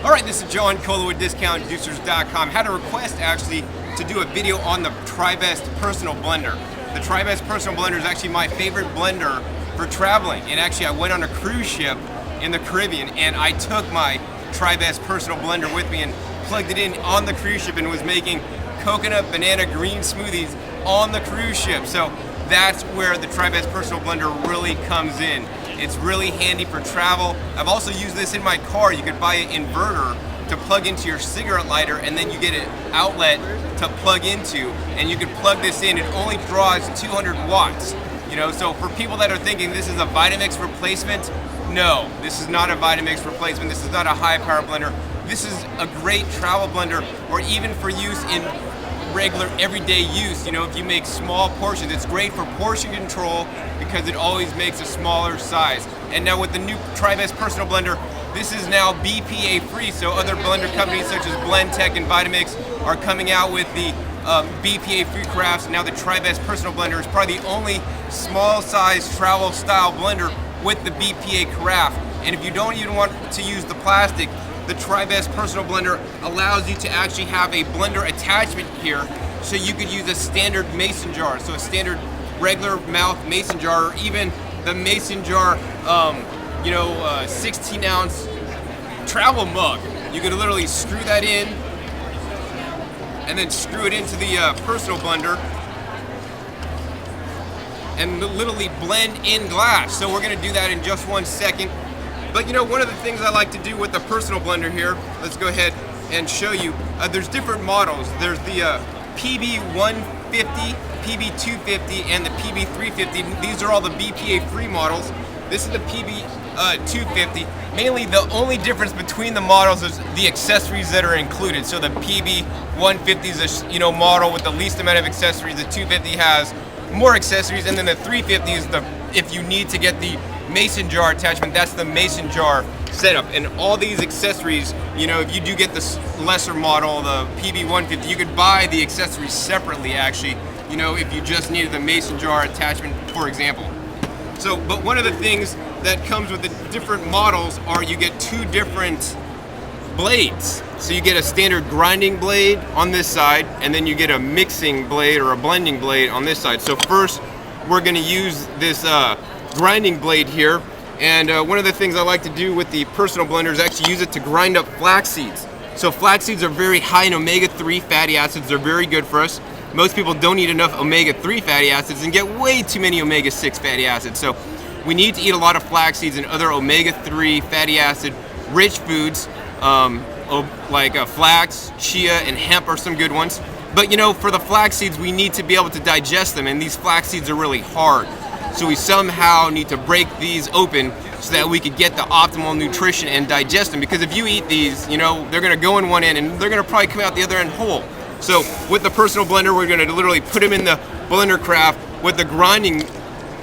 Alright, this is John Cola with DiscountJuicers.com. Had a request actually to do a video on the Tribest personal blender. The Tribest personal blender is actually my favorite blender for traveling. And actually I went on a cruise ship in the Caribbean and I took my Tribest personal blender with me and plugged it in on the cruise ship and was making coconut banana green smoothies on the cruise ship. So that's where the Tribest personal blender really comes in. It's really handy for travel. I've also used this in my car. You could buy an inverter to plug into your cigarette lighter and then you get an outlet to plug into and you can plug this in. It only draws 200 watts. You know, so for people that are thinking this is a Vitamix replacement, no, this is not a Vitamix replacement. This is not a high power blender. This is a great travel blender or even for use in regular everyday use. You know, if you make small portions, it's great for portion control because it always makes a smaller size. And now with the new Tribest personal blender, this is now BPA free, so other blender companies such as Blendtec and Vitamix are coming out with the BPA free crafts. Now the Tribest personal blender is probably the only small size travel style blender with the BPA carafe. And if you don't even want to use the plastic, the Tribest personal blender allows you to actually have a blender attachment here, so you could use a standard mason jar, so a standard regular mouth mason jar, or even the mason jar, 16 ounce travel mug. You could literally screw that in and then screw it into the personal blender and literally blend in glass. So we're gonna do that in just 1 second. But you know, one of the things I like to do with the personal blender here, let's go ahead and show you. There's different models. There's the PB150, PB250, and the PB350. These are all the BPA free models. This is the PB250. Mainly the only difference between the models is the accessories that are included. So the PB150 is a model with the least amount of accessories. The 250 has more accessories, and then the 350 is the, if you need to get the mason jar attachment, that's the mason jar setup. And all these accessories, if you do get this lesser model, the PB150, you could buy the accessories separately actually, if you just needed the mason jar attachment, for example. So, but one of the things that comes with the different models are you get two different blades. So you get a standard grinding blade on this side, and then you get a mixing blade or a blending blade on this side. So first, we're gonna use this grinding blade here, and one of the things I like to do with the personal blender is actually use it to grind up flax seeds. So flax seeds are very high in omega-3 fatty acids. They're very good for us. Most people don't eat enough omega-3 fatty acids and get way too many omega-6 fatty acids. So we need to eat a lot of flax seeds and other omega-3 fatty acid rich foods, like flax, chia, and hemp are some good ones. But for the flax seeds, we need to be able to digest them, and these flax seeds are really hard. So we somehow need to break these open so that we could get the optimal nutrition and digest them. Because if you eat these, they're gonna go in one end and they're gonna probably come out the other end whole. So with the personal blender, we're gonna literally put them in the blender craft. With the grinding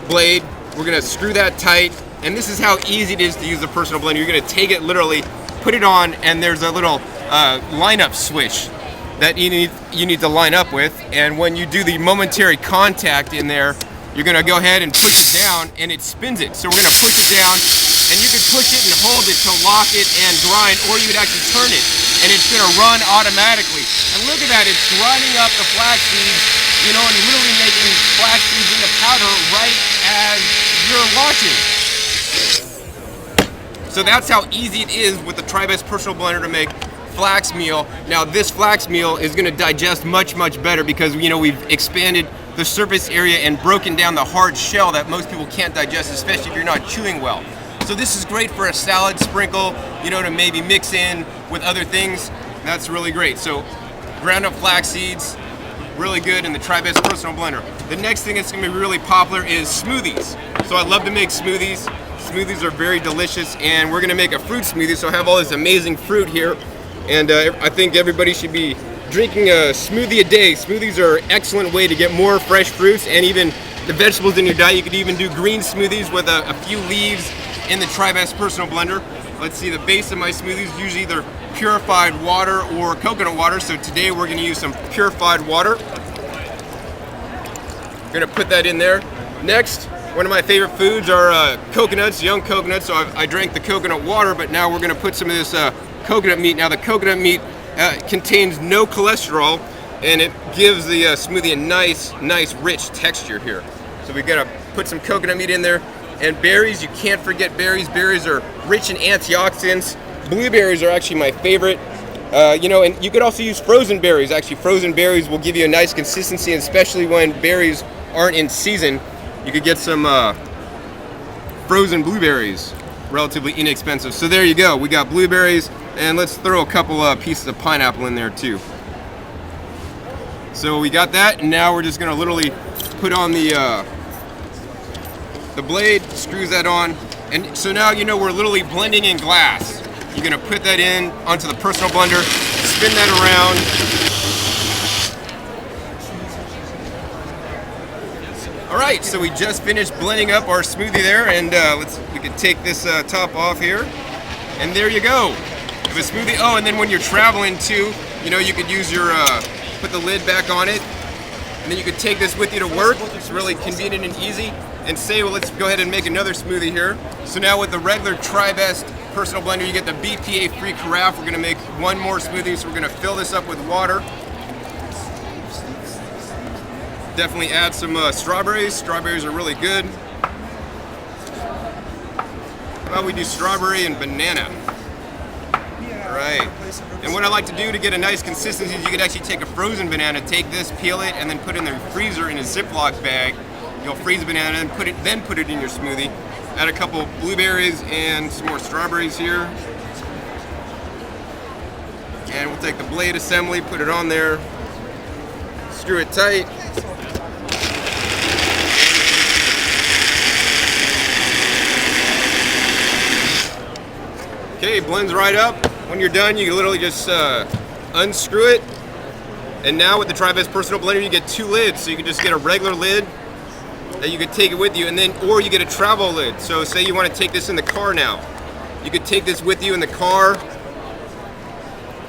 blade, we're gonna screw that tight. And this is how easy it is to use the personal blender. You're gonna take it literally, put it on, and there's a little lineup switch that you need to line up with. And when you do the momentary contact in there, you're gonna go ahead and push it down and it spins it. So we're gonna push it down, and you can push it and hold it to lock it and grind, or you could actually turn it and it's gonna run automatically. And look at that, it's grinding up the flax seeds, and literally making flax seeds into powder right as you're watching. So that's how easy it is with the Tribest personal blender to make flax meal. Now this flax meal is gonna digest much, much better because we've expanded the surface area and broken down the hard shell that most people can't digest, especially if you're not chewing well. So this is great for a salad sprinkle, to maybe mix in with other things. That's really great. So ground up flax seeds, really good in the Tribest personal blender. The next thing that's gonna be really popular is smoothies. So I love to make smoothies. Smoothies are very delicious, and we're gonna make a fruit smoothie. So I have all this amazing fruit here, and I think everybody should be drinking a smoothie a day. Smoothies are an excellent way to get more fresh fruits and even the vegetables in your diet. You could even do green smoothies with a few leaves in the Tribest personal blender. Let's see, the base of my smoothies is usually either purified water or coconut water. So today we're gonna use some purified water. I'm gonna put that in there. Next, one of my favorite foods are coconuts, young coconuts. So I drank the coconut water, but now we're gonna put some of this coconut meat. Now the coconut meat contains no cholesterol, and it gives the smoothie a nice rich texture here. So we gotta put some coconut meat in there. And berries, you can't forget berries. Berries are rich in antioxidants. Blueberries are actually my favorite. And you could also use frozen berries. Actually, frozen berries will give you a nice consistency, and especially when berries aren't in season, you could get some frozen blueberries, relatively inexpensive. So there you go. We got blueberries, and let's throw a couple pieces of pineapple in there too. So we got that, and now we're just gonna literally put on the blade, screws that on, and so now we're literally blending in glass. You're gonna put that in onto the personal blender, spin that around. All right, so we just finished blending up our smoothie there, and we can take this top off here, and there you go. Have a smoothie. Oh, and then when you're traveling too, you could use your put the lid back on it, and then you could take this with you to work. It's really convenient and easy. And let's go ahead and make another smoothie here. So now with the regular Tribest personal blender, you get the BPA free carafe. We're gonna make one more smoothie, so we're gonna fill this up with water. Definitely add some strawberries. Strawberries are really good. Well, we do strawberry and banana. All right. And what I like to do to get a nice consistency is you could actually take a frozen banana, take this, peel it, and then put it in the freezer in a Ziploc bag. You'll freeze the banana and put it in your smoothie. Add a couple blueberries and some more strawberries here. And we'll take the blade assembly, put it on there, screw it tight. Okay, blends right up. When you're done, you can literally just unscrew it. And now with the Tribest personal blender, you get two lids. So you can just get a regular lid that you could take it with you, or you get a travel lid. So say you want to take this in the car now. You could take this with you in the car,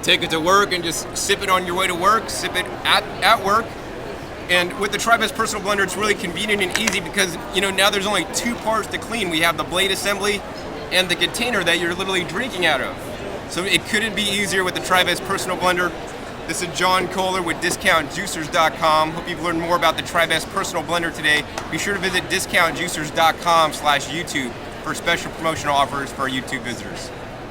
take it to work, and just sip it on your way to work, sip it at work. And with the Tribest personal blender, it's really convenient and easy because now there's only two parts to clean. We have the blade assembly and the container that you're literally drinking out of. So it couldn't be easier with the Tribest personal blender. This is John Kohler with DiscountJuicers.com. Hope you've learned more about the Tribest personal blender today. Be sure to visit DiscountJuicers.com/YouTube for special promotional offers for our YouTube visitors.